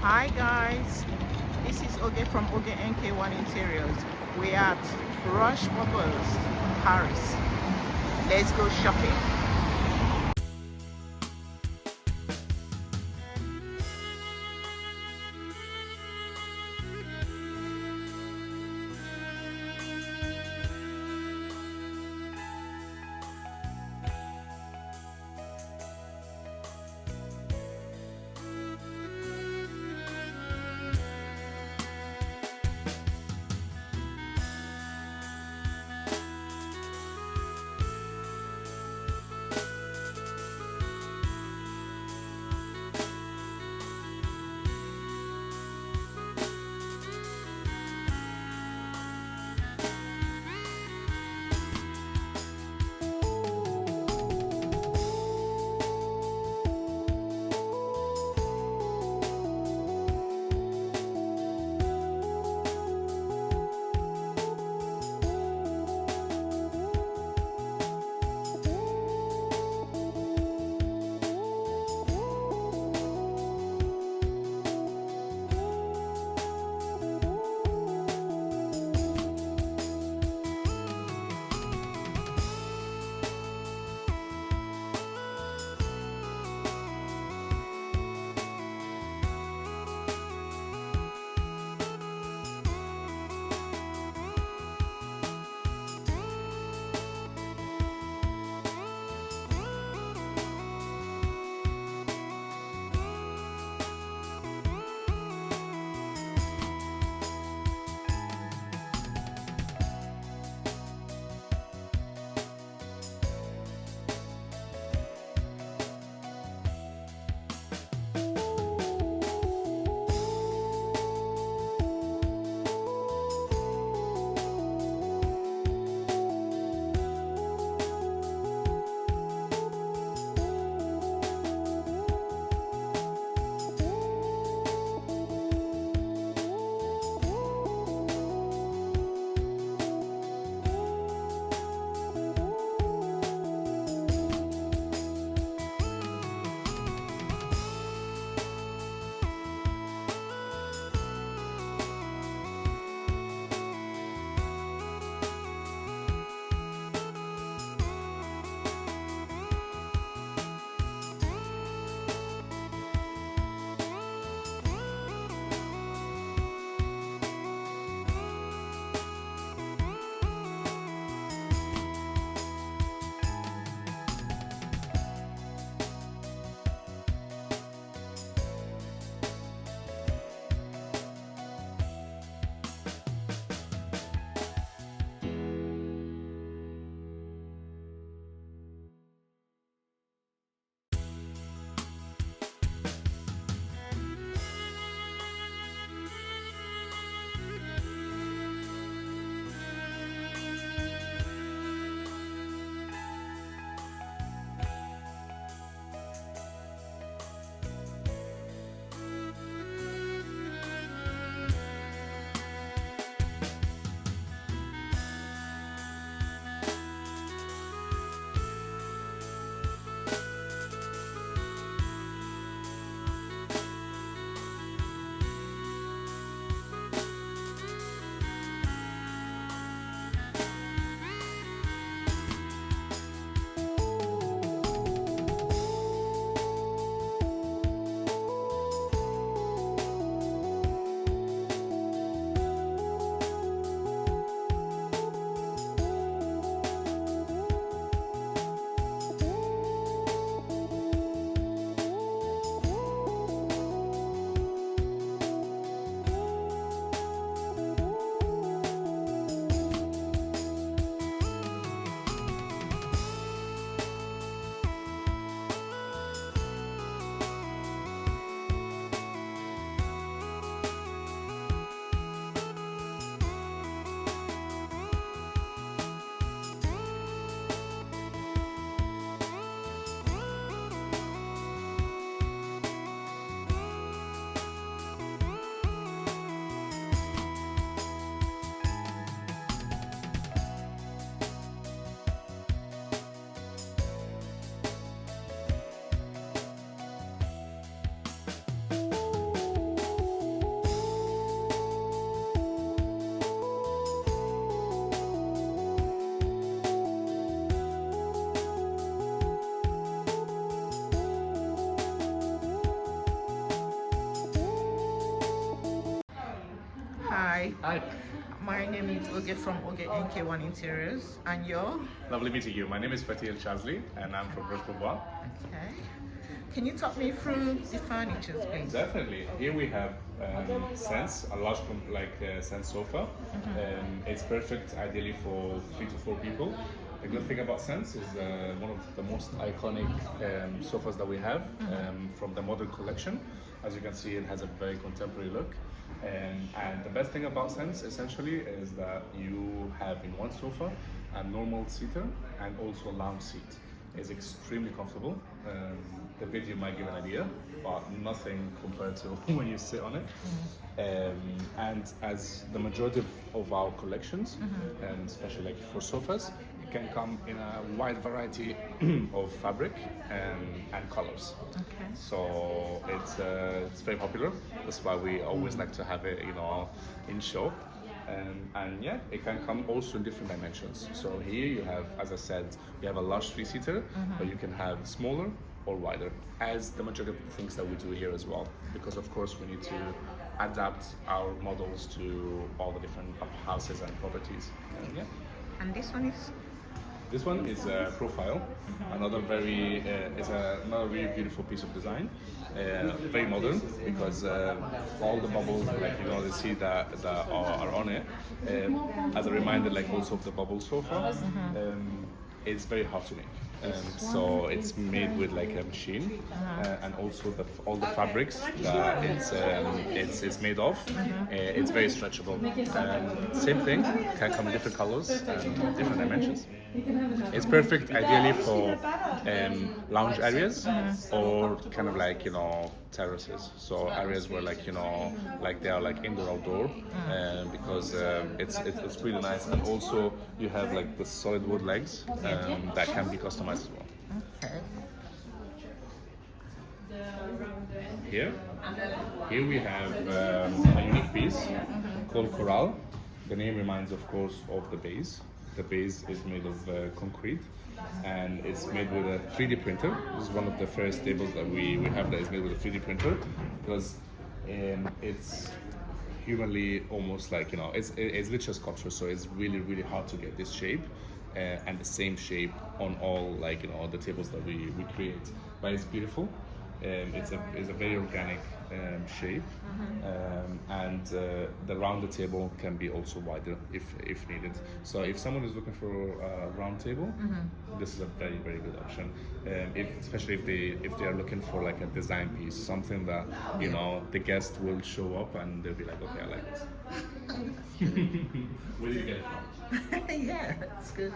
Hi guys, this is Oge from Oge NK1 Interiors. We are at RocheBobois, Paris. Let's go shopping. Hi. Hi. My name is Oge from Oge NK1 Interiors, and you're? Lovely meeting you. My name is Fatih Chasley, and I'm from RocheBobois. Okay. Can you talk me through the furniture, please? Definitely. Here we have Sense, a large Sense sofa. It's perfect, ideally for 3 to 4 people. The good thing about Sense is one of the most iconic sofas that we have from the modern collection. As you can see, it has a very contemporary look. And the best thing about Sense essentially is that you have in one sofa a normal seater and also a lounge seat. It's extremely comfortable. The video might give an idea, but nothing compared to when you sit on it. And as the majority of our collections, and especially like for sofas, it can come in a wide variety of fabric and colors. Okay. So it's very popular. That's why we always like to have it, in show. And yeah, it can come also in different dimensions. So here you have, as I said, you have a large 3-seater, but you can have smaller or wider, as the majority of the things that we do here as well. Because of course we need to adapt our models to all the different houses and properties. And yeah. And this one is? This one is a profile, another very really beautiful piece of design, very modern because all the bubbles, the see that are on it. As a reminder, like also of the bubble sofa, it's very hard to make. So it's made with like a machine, and also all the fabrics that it's made of. It's very stretchable. Same thing, can come in different colors and different dimensions. It's perfect ideally for lounge areas or kind of like terraces. So areas where like they are like indoor outdoor, because it's really nice. And also you have like the solid wood legs that can be customized as well. Okay. Here we have a unique piece called Coral. The name reminds, of course, of the base. The base is made of concrete, and it's made with a 3D printer. This is one of the first tables that we have that is made with a 3D printer, because it's humanly almost like it's literally a sculpture, so it's really hard to get this shape and the same shape on all the tables that we create. But it's beautiful. It's a very organic shape, and the rounded table can be also wider if needed. So if someone is looking for a round table, this is a very good option. Especially if they are looking for like a design piece, something that the guest will show up and they'll be like, okay, I like this. Where did you get it from? Yeah, that's good.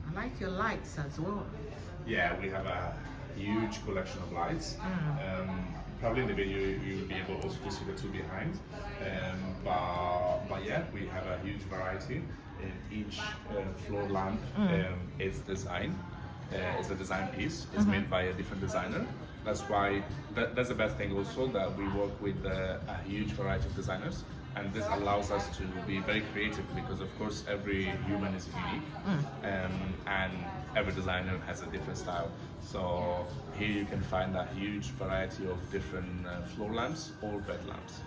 I like your lights as well. Yeah, we have a huge collection of lights. Probably in the video you'll be able also to see the two behind. But yeah, we have a huge variety. Each floor lamp is designed. It's a design piece. It's made by a different designer. That's why that's the best thing also, that we work with a huge variety of designers. And this allows us to be very creative, because of course every human is unique, and every designer has a different style. So here you can find a huge variety of different floor lamps or bed lamps,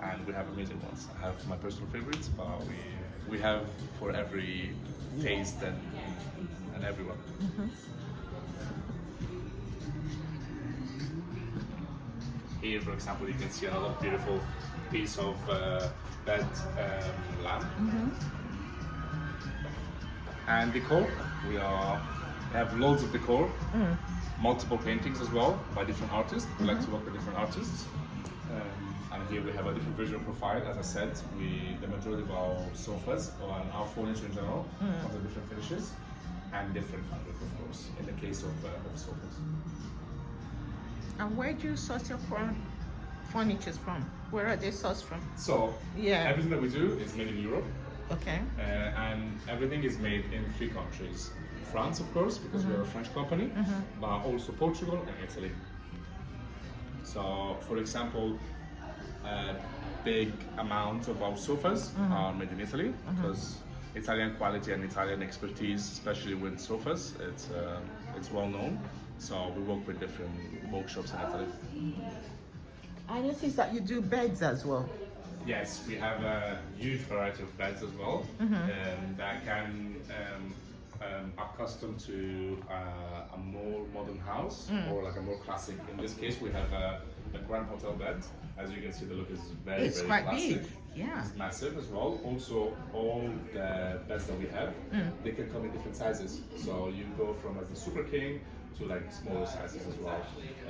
and we have amazing ones. I have my personal favorites, but we have for every taste and everyone. Here, for example, you can see another beautiful piece of bed lamp. And decor, we have loads of decor, multiple paintings as well by different artists. We like to work with different artists. And here we have a different visual profile. As I said, the majority of our sofas and our furniture in general comes with different finishes and different fabric, of course, in the case of sofas. And where do you source your furniture from? Where are they sourced from? So everything that we do is made in Europe. Okay. And everything is made in 3 countries. France, of course, because we're a French company, but also Portugal and Italy. So, for example, a big amount of our sofas are made in Italy, because Italian quality and Italian expertise, especially with sofas. It's well known. So we work with different workshops in Italy. I noticed that you do beds as well. Yes, we have a huge variety of beds as well that can accustomed to a more modern house or like a more classic. In this case, we have a Grand Hotel bed. As you can see, the look is very, It's very quite classic. big, yeah. It's massive as well. Also, all the beds that we have, they can come in different sizes. So you go from as a Super King to like smaller sizes as well.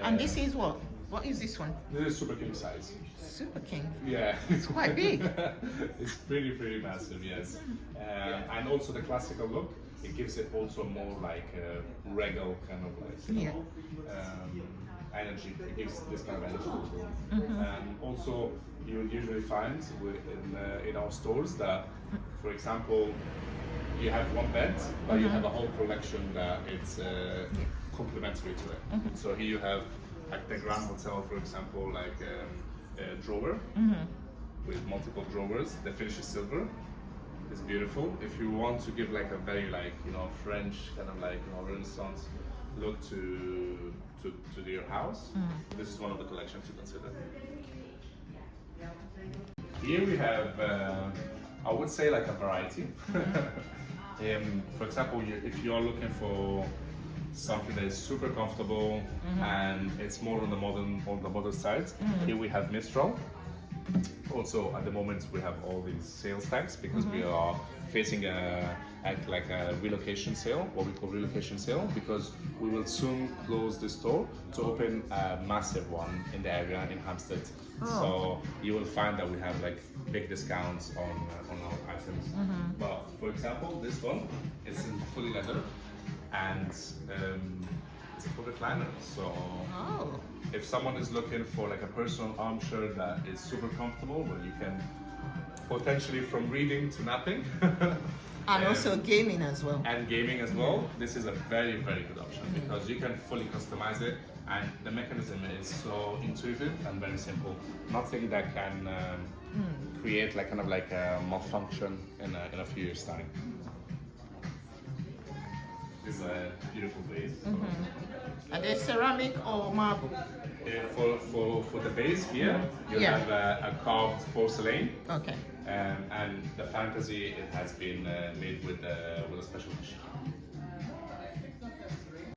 And this is what? What is this one? This is Super King size. Super King. Yeah. It's quite big. It's pretty massive, yes. And also the classical look, it gives it also more like a regal kind of like, you know, energy. It gives this kind of energy to the room. Also, you will usually find in our stores that, for example, you have one bed, but you have a whole collection that it's complementary to it. So here you have like the Grand Hotel, for example, like a drawer with multiple drawers. The finish is silver. It's beautiful. If you want to give like a very like, you know, French kind of like, you know, Renaissance look to your house, this is one of the collections to consider. Here we have, I would say like a variety. For example, if you're looking for something that is super comfortable and it's more on the modern side, here we have Mistral. Also, at the moment, we have all these sales tags because we are facing a relocation sale, what we call relocation sale, because we will soon close the store to open a massive one in the area in Hampstead. So you will find that we have like big discounts on our items. But for example, this one is in fully leather and it's a full recliner. So if someone is looking for like a personal armchair that is super comfortable, where you can potentially from reading to napping. And also gaming as well. And gaming as well. This is a very, very good option because you can fully customize it and the mechanism is so intuitive and very simple. Nothing that can create like kind of like a malfunction in a few years' time. This is a beautiful base. Are they ceramic or marble? For the base here, you have a carved porcelain. Okay. And the fantasy, it has been made with a special machine.